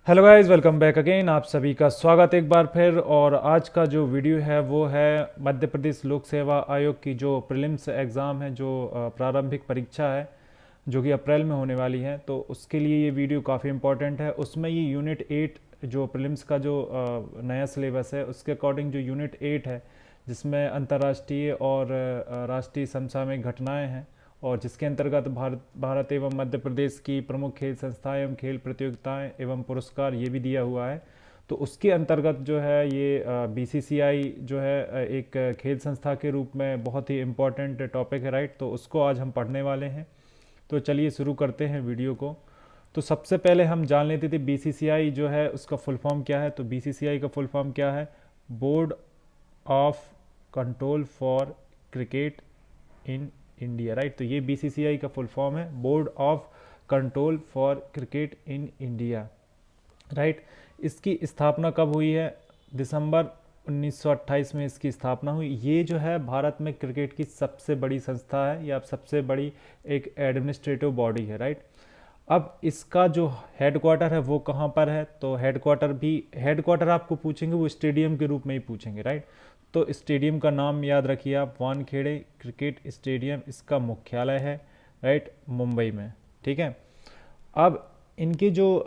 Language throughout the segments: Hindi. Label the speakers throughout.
Speaker 1: Hello guys, welcome back again. आप सभी का स्वागत एक बार फिर। और आज का जो वीडियो है वो है मध्य प्रदेश लोक सेवा आयोग की जो प्रीलिम्स एग्ज़ाम है, जो प्रारंभिक परीक्षा है जो कि अप्रैल में होने वाली है। तो उसके लिए ये वीडियो काफ़ी इंपॉर्टेंट है। उसमें ये यूनिट 8 जो प्रीलिम्स का जो नया सिलेबस है उसके अकॉर्डिंग जो यूनिट 8 है, जिसमें अंतर्राष्ट्रीय और राष्ट्रीय समसामयिक घटनाएं हैं, और जिसके अंतर्गत भारत एवं मध्य प्रदेश की प्रमुख खेल संस्थाएं एवं खेल प्रतियोगिताएं एवं पुरस्कार ये भी दिया हुआ है। तो उसके अंतर्गत जो है ये बीसीसीआई जो है एक खेल संस्था के रूप में बहुत ही इम्पोर्टेंट टॉपिक है, राइट। तो उसको आज हम पढ़ने वाले हैं। तो चलिए शुरू करते हैं वीडियो को। तो सबसे पहले हम जान लेते थे बीसीसीआई जो है उसका फुल फॉर्म क्या है। तो बीसीसीआई का फुल फॉर्म क्या है? Board of control for cricket in India, right. तो ये बीसीसीआई का फुल फॉर्म है, board of control for cricket in India, right. इसकी स्थापना कब हुई है? दिसंबर 1928 में इसकी स्थापना हुई। ये जो है भारत में क्रिकेट की सबसे बड़ी संस्था है या सबसे बड़ी एक एडमिनिस्ट्रेटिव बॉडी है, राइट। अब इसका जो हेडक्वार्टर है वो कहाँ पर है? तो हेडक्वार्टर आपको पूछेंगे वो स्टेडियम के रूप में ही पूछेंगे, राइट। तो स्टेडियम का नाम याद रखिए आप, वानखेड़े क्रिकेट स्टेडियम इसका मुख्यालय है, राइट, मुंबई में। ठीक है। अब इनके जो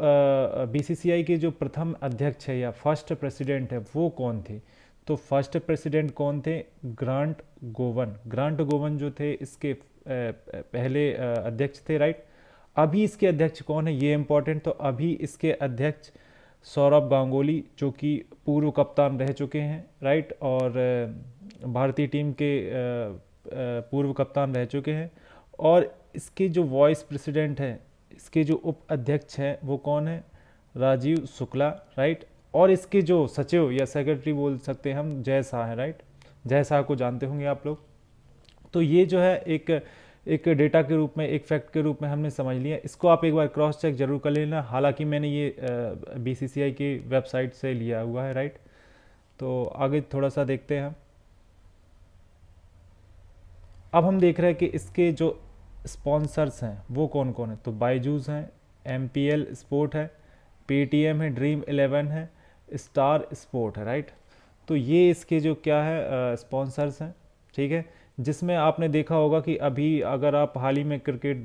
Speaker 1: बीसीसीआई के जो प्रथम अध्यक्ष है या फर्स्ट प्रेसिडेंट है वो कौन थे? तो फर्स्ट प्रेसिडेंट कौन थे? ग्रांट गोवन जो थे इसके पहले अध्यक्ष थे, राइट। अभी इसके अध्यक्ष कौन है ये इंपॉर्टेंट। तो अभी इसके अध्यक्ष सौरभ गांगुली जो कि पूर्व कप्तान रह चुके हैं, राइट, और भारतीय टीम के पूर्व कप्तान रह चुके हैं। और इसके जो वाइस प्रेसिडेंट हैं, इसके जो उप अध्यक्ष हैं वो कौन है? राजीव शुक्ला, राइट। और इसके जो सचिव या सेक्रेटरी बोल सकते हैं हम, जय शाह है, राइट। जय शाह को जानते होंगे आप लोग। तो ये जो है एक एक डेटा के रूप में, एक फैक्ट के रूप में हमने समझ लिया। इसको आप एक बार क्रॉस चेक जरूर कर लेना। हालांकि मैंने ये बीसीसीआई की वेबसाइट से लिया हुआ है, राइट। तो आगे थोड़ा सा देखते हैं। अब हम देख रहे हैं कि इसके जो स्पॉन्सर्स हैं वो कौन कौन है। तो बायजूस हैं, एमपीएल स्पोर्ट है, पेटीएम है, ड्रीम 11 है, स्टार स्पोर्ट है, राइट। तो ये इसके जो क्या है स्पॉन्सर्स हैं, ठीक है। जिसमें आपने देखा होगा कि अभी अगर आप हाल ही में क्रिकेट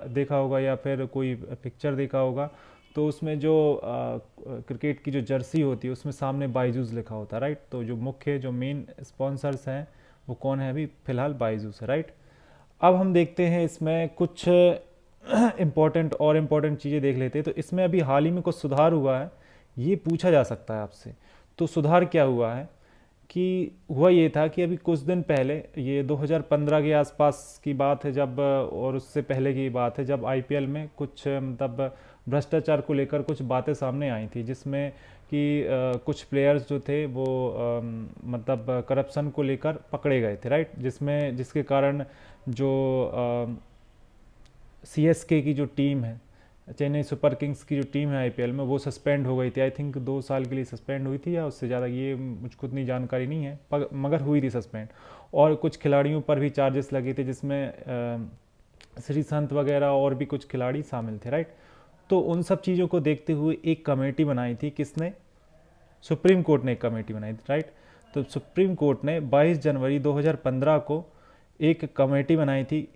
Speaker 1: देखा होगा या फिर कोई पिक्चर देखा होगा, तो उसमें जो क्रिकेट की जो जर्सी होती है उसमें सामने बायजूस लिखा होता है, राइट। तो जो मुख्य जो मेन स्पॉन्सर्स हैं वो कौन है? अभी फिलहाल बायजूस है, राइट। अब हम देखते हैं इसमें कुछ इम्पॉर्टेंट चीज़ें देख लेते हैं। तो इसमें अभी हाल ही में कुछ सुधार हुआ है, ये पूछा जा सकता है आपसे। तो सुधार क्या हुआ है कि हुआ ये था कि अभी कुछ दिन पहले, ये 2015 के आसपास की बात है जब, और उससे पहले की बात है जब आईपीएल में कुछ मतलब भ्रष्टाचार को लेकर कुछ बातें सामने आई थी, जिसमें कि कुछ प्लेयर्स जो थे वो मतलब करप्शन को लेकर पकड़े गए थे, राइट। जिसके कारण जो सीएसके की जो टीम है, चेन्नई सुपर किंग्स की जो टीम है आईपीएल में, वो सस्पेंड हो गई थी। आई थिंक 2 साल के लिए सस्पेंड हुई थी या उससे ज़्यादा, ये मुझको उतनी जानकारी नहीं है, मगर हुई थी सस्पेंड। और कुछ खिलाड़ियों पर भी चार्जेस लगे थे, जिसमें श्रीसंत वगैरह और भी कुछ खिलाड़ी शामिल थे, राइट। तो उन सब चीज़ों को देखते हुए एक कमेटी बनाई थी, किसने? सुप्रीम कोर्ट ने एक कमेटी बनाई थी, राइट। तो सुप्रीम कोर्ट ने 22 जनवरी 2015 को एक कमेटी बनाई थी।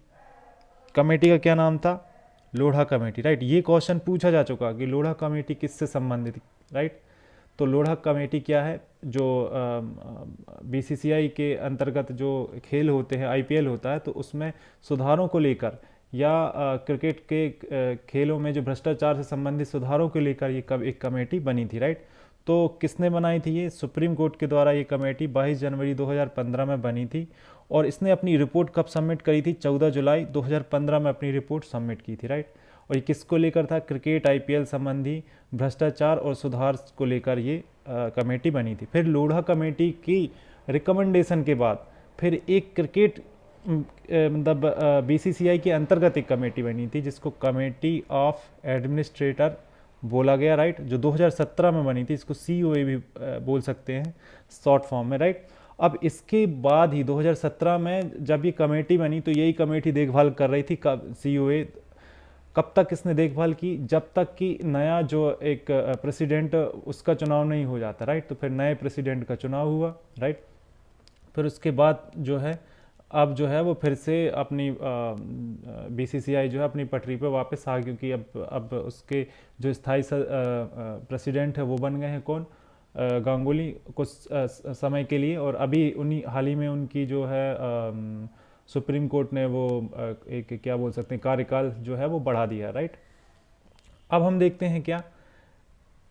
Speaker 1: कमेटी का क्या नाम था? Lodha committee, right. ये क्वेश्चन पूछा जा चुका कि लोढ़ा कमेटी किससे संबंधित, राइट। तो लोढ़ा कमेटी क्या है? जो बीसीसीआई के अंतर्गत जो खेल होते हैं, आईपीएल होता है, तो उसमें सुधारों को लेकर या क्रिकेट के खेलों में जो भ्रष्टाचार से संबंधित सुधारों को लेकर ये एक कमेटी बनी थी, राइट। तो किसने बनाई थी? ये सुप्रीम कोर्ट के द्वारा ये कमेटी 22 जनवरी 2015 में बनी थी। और इसने अपनी रिपोर्ट कब सबमिट करी थी? 14 जुलाई 2015 में अपनी रिपोर्ट सबमिट की थी, राइट। और ये किसको लेकर था? क्रिकेट आईपीएल संबंधी भ्रष्टाचार और सुधार को लेकर ये कमेटी बनी थी। फिर लोढ़ा कमेटी की रिकमेंडेशन के बाद फिर एक क्रिकेट मतलब बीसीसीआई के अंतर्गत एक कमेटी बनी थी, जिसको कमेटी ऑफ एडमिनिस्ट्रेटर बोला गया, राइट। जो 2017 में बनी थी, इसको सीओए भी बोल सकते हैं शॉर्ट फॉर्म में, राइट। अब इसके बाद ही 2017 में जब ये कमेटी बनी, तो यही कमेटी देखभाल कर रही थी सीओए कब तक इसने देखभाल की? जब तक कि नया जो एक प्रेसिडेंट उसका चुनाव नहीं हो जाता, राइट। तो फिर नए प्रेसिडेंट का चुनाव हुआ, राइट। फिर उसके बाद जो है अब जो है वो फिर से अपनी बीसीसीआई जो है अपनी पटरी पे वापस आ, क्योंकि अब उसके जो स्थायी प्रेसिडेंट है वो बन गए हैं कौन? गांगुली, कुछ समय के लिए। और अभी उन्हीं हाल ही में उनकी जो है सुप्रीम कोर्ट ने वो एक क्या बोल सकते हैं कार्यकाल जो है वो बढ़ा दिया, राइट। अब हम देखते हैं क्या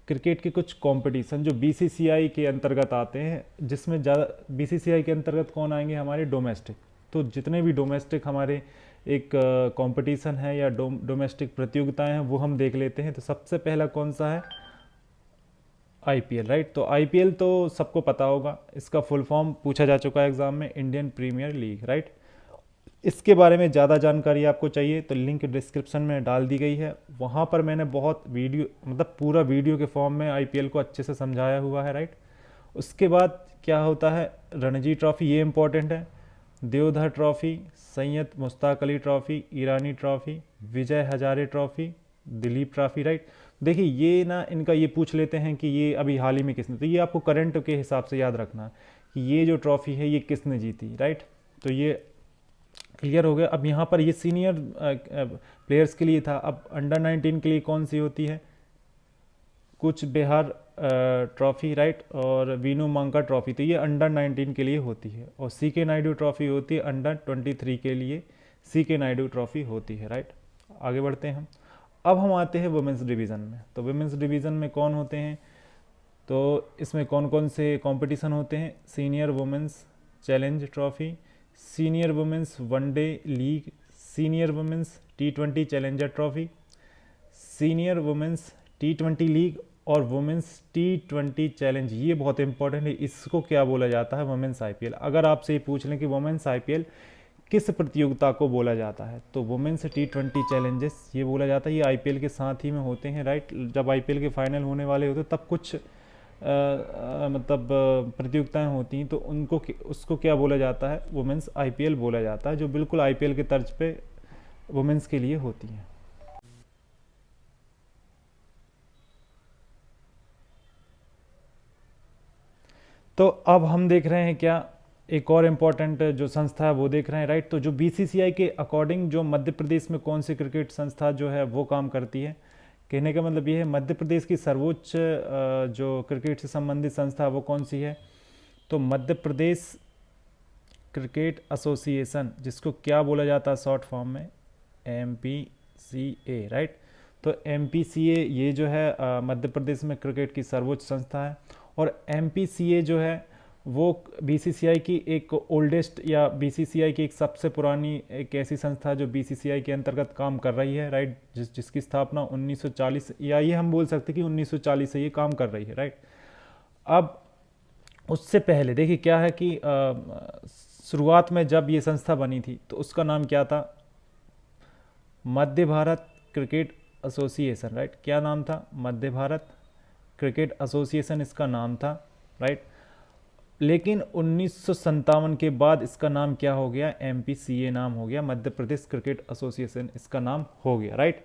Speaker 1: क्रिकेट के कुछ कंपटीशन जो बीसीसीआई के अंतर्गत आते हैं, जिसमें ज़्यादा बीसीसीआई के अंतर्गत कौन आएंगे? हमारे डोमेस्टिक। तो जितने भी डोमेस्टिक हमारे एक कंपटीशन है या डोमेस्टिक प्रतियोगिताएं हैं वो हम देख लेते हैं। तो सबसे पहला कौन सा है? IPL, right. तो आईपीएल तो सबको पता होगा, इसका फुल फॉर्म पूछा जा चुका है एग्जाम में, इंडियन प्रीमियर लीग, राइट। इसके बारे में ज़्यादा जानकारी आपको चाहिए तो लिंक डिस्क्रिप्शन में डाल दी गई है, वहाँ पर मैंने बहुत वीडियो मतलब पूरा वीडियो के फॉर्म में आईपीएल को अच्छे से समझाया हुआ है, राइट। उसके बाद क्या होता है? रणजी ट्रॉफी, ये इंपॉर्टेंट है। Deodhar trophy, Syed Mushtaq Ali trophy, Irani trophy, Vijay Hazare trophy, Duleep trophy, right. देखिए ये ना इनका ये पूछ लेते हैं कि ये अभी हाल ही में किसने, तो ये आपको करंट के हिसाब से याद रखना है कि ये जो ट्रॉफी है ये किसने जीती, राइट। तो ये क्लियर हो गया। अब यहाँ पर ये सीनियर प्लेयर्स के लिए था। अब अंडर 19 के लिए कौन सी होती है? कुछ बिहार ट्रॉफी, राइट, और वीनू मांका ट्रॉफी, तो ये अंडर 19 के लिए होती है। और सी के नायडू ट्रॉफी होती है अंडर 23 के लिए, सी के नायडू ट्रॉफी होती है, राइट। आगे बढ़ते हैं हम। अब हम आते हैं वुमेंस डिवीज़न में। तो वुमेंस डिवीज़न में कौन होते हैं? तो इसमें कौन कौन से कंपटीशन होते हैं? Senior women's challenge trophy, senior women's one day league, senior women's T20 challenger trophy, senior women's T20 league और वुमेंस T20 चैलेंज। ये बहुत इंपॉर्टेंट है, इसको क्या बोला जाता है? Women's IPL. अगर आपसे ये पूछ लें कि वुमेंस आईपीएल किस प्रतियोगिता को बोला जाता है, तो वुमेन्स T20 चैलेंजेस ये बोला जाता है। ये आईपीएल के साथ ही में होते हैं, राइट। जब आईपीएल के फाइनल होने वाले होते तब कुछ मतलब प्रतियोगिताएं होती हैं, तो उनको उसको क्या बोला जाता है? वुमेन्स आईपीएल बोला जाता है, जो बिल्कुल आईपीएल के तर्ज पे वुमेन्स के लिए होती हैं। तो अब हम देख रहे हैं क्या एक और इम्पॉर्टेंट जो संस्था है वो देख रहे हैं, राइट। तो जो बीसीसीआई के अकॉर्डिंग जो मध्य प्रदेश में कौन सी क्रिकेट संस्था जो है वो काम करती है, कहने का मतलब ये है मध्य प्रदेश की सर्वोच्च जो क्रिकेट से संबंधित संस्था है वो कौन सी है? तो मध्य प्रदेश क्रिकेट एसोसिएशन, जिसको क्या बोला जाता है शॉर्ट फॉर्म में? MPCA, right. तो MPCA ये जो है मध्य प्रदेश में क्रिकेट की सर्वोच्च संस्था है। और MPCA जो है वो बीसीसीआई की एक ओल्डेस्ट या बीसीसीआई की एक सबसे पुरानी एक ऐसी संस्था जो बीसीसीआई के अंतर्गत काम कर रही है, राइट। जिसकी स्थापना 1940 या ये हम बोल सकते कि 1940 से ये काम कर रही है, राइट। अब उससे पहले देखिए क्या है कि शुरुआत में जब ये संस्था बनी थी तो उसका नाम क्या था? मध्य भारत क्रिकेट एसोसिएशन, राइट। क्या नाम था? मध्य भारत क्रिकेट एसोसिएशन इसका नाम था, राइट। लेकिन 1957 के बाद इसका नाम क्या हो गया? MPCA नाम हो गया, मध्य प्रदेश क्रिकेट एसोसिएशन इसका नाम हो गया, राइट।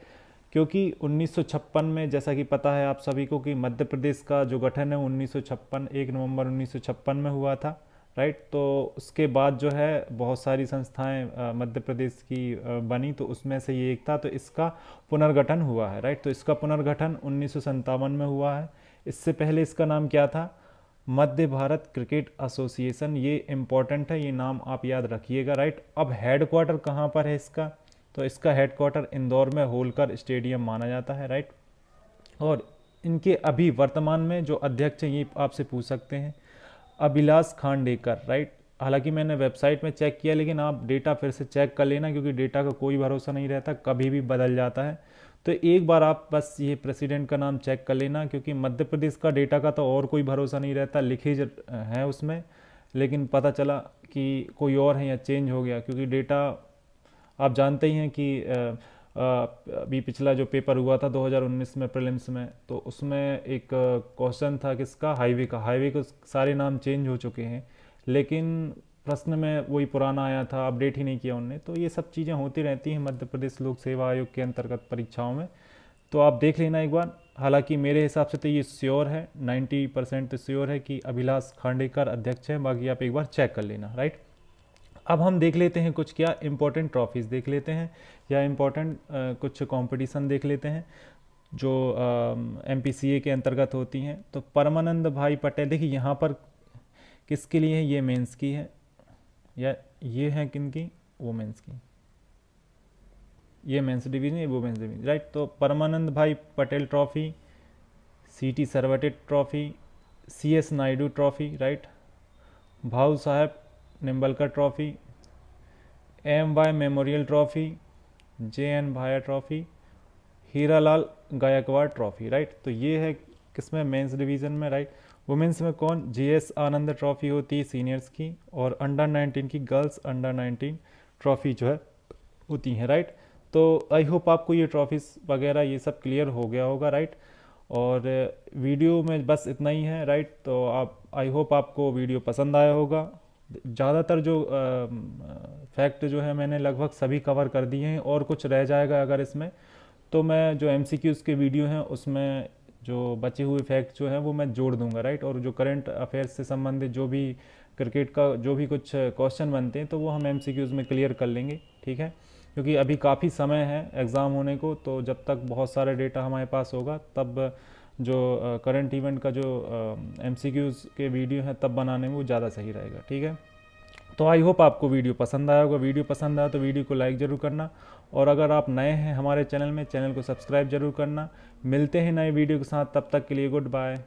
Speaker 1: क्योंकि 1956 में जैसा कि पता है आप सभी को कि मध्य प्रदेश का जो गठन है 1956 1 नवंबर 1956 में हुआ था, राइट। तो उसके बाद जो है बहुत सारी संस्थाएं मध्य प्रदेश की बनी, तो उसमें से ये एक था। तो इसका पुनर्गठन हुआ है, राइट। तो इसका पुनर्गठन 1957 में हुआ है। इससे पहले इसका नाम क्या था? मध्य भारत क्रिकेट एसोसिएशन। ये इम्पॉर्टेंट है, ये नाम आप याद रखिएगा, राइट। अब हेडक्वार्टर कहाँ पर है इसका? तो इसका हेडक्वार्टर इंदौर में होलकर स्टेडियम माना जाता है, राइट। और इनके अभी वर्तमान में जो अध्यक्ष हैं ये आपसे पूछ सकते हैं, अभिलाष खांडेकर, राइट। हालांकि मैंने वेबसाइट में चेक किया, लेकिन आप डेटा फिर से चेक कर लेना, क्योंकि डेटा का कोई भरोसा नहीं रहता, कभी भी बदल जाता है। तो एक बार आप बस ये प्रेसिडेंट का नाम चेक कर लेना, क्योंकि मध्य प्रदेश का डेटा का तो और कोई भरोसा नहीं रहता, लिखे हैं उसमें, लेकिन पता चला कि कोई और है या चेंज हो गया। क्योंकि डेटा आप जानते ही हैं कि अभी पिछला जो पेपर हुआ था 2019 में प्रीलिम्स में, तो उसमें एक क्वेश्चन था किसका? हाईवे का। हाईवे के सारे नाम चेंज हो चुके हैं, लेकिन प्रश्न में वही पुराना आया था, अपडेट ही नहीं किया उनने। तो ये सब चीज़ें होती रहती हैं मध्य प्रदेश लोक सेवा आयोग के अंतर्गत परीक्षाओं में। तो आप देख लेना एक बार। हालांकि मेरे हिसाब से तो ये श्योर है, 90% तो श्योर है कि अभिलाष खांडेकर अध्यक्ष है। बाकी आप एक बार चेक कर लेना, राइट। अब हम देख लेते हैं कुछ क्या इंपॉर्टेंट ट्रॉफीज़ देख लेते हैं, या इंपॉर्टेंट कुछ कंपटीशन देख लेते हैं जो MPCA के अंतर्गत होती हैं। तो परमानंद भाई पटेल, देखिए यहाँ पर किसके लिए है, ये मेंस की है, या ये है किनकी, वुमेंस की। ये मेंस डिवीजन, ये वुमेंस डिवीजन, राइट। तो Parmanand Bhai Patel trophy, CT Sarwate trophy, CS Naidu trophy, right. Bhau Sahab Nimbalkar trophy, MY memorial trophy, JN Bhaya trophy, Hiralal Gaikwad trophy, right. तो ये है किसमें, मेंस डिवीज़न में, राइट। वुमेंस में कौन, GS आनंद ट्रॉफी होती है सीनियर्स की, और अंडर 19 की, गर्ल्स अंडर 19 ट्रॉफी जो है होती हैं, राइट। तो आई होप आपको ये ट्रॉफीज़ वगैरह ये सब क्लियर हो गया होगा, राइट। और वीडियो में बस इतना ही है, राइट। तो आप, आई होप आपको वीडियो पसंद आया होगा। ज़्यादातर जो फैक्ट जो है मैंने लगभग सभी कवर कर दिए हैं, और कुछ रह जाएगा अगर इसमें, तो मैं जो MCQs के वीडियो हैं उसमें जो बचे हुए फैक्ट जो हैं वो मैं जोड़ दूंगा, राइट। और जो करंट अफेयर्स से संबंधित जो भी क्रिकेट का जो भी कुछ क्वेश्चन बनते हैं तो वो हम MCQs में क्लियर कर लेंगे, ठीक है। क्योंकि अभी काफ़ी समय है एग्ज़ाम होने को, तो जब तक बहुत सारा डेटा हमारे पास होगा तब जो करंट इवेंट का जो MCQs के वीडियो हैं तब बनाने में वो ज़्यादा सही रहेगा, ठीक है। तो आई होप आपको वीडियो पसंद आया होगा। वीडियो पसंद आया तो वीडियो को लाइक ज़रूर करना, और अगर आप नए हैं हमारे चैनल में, चैनल को सब्सक्राइब जरूर करना। मिलते हैं नए वीडियो के साथ, तब तक के लिए गुड बाय।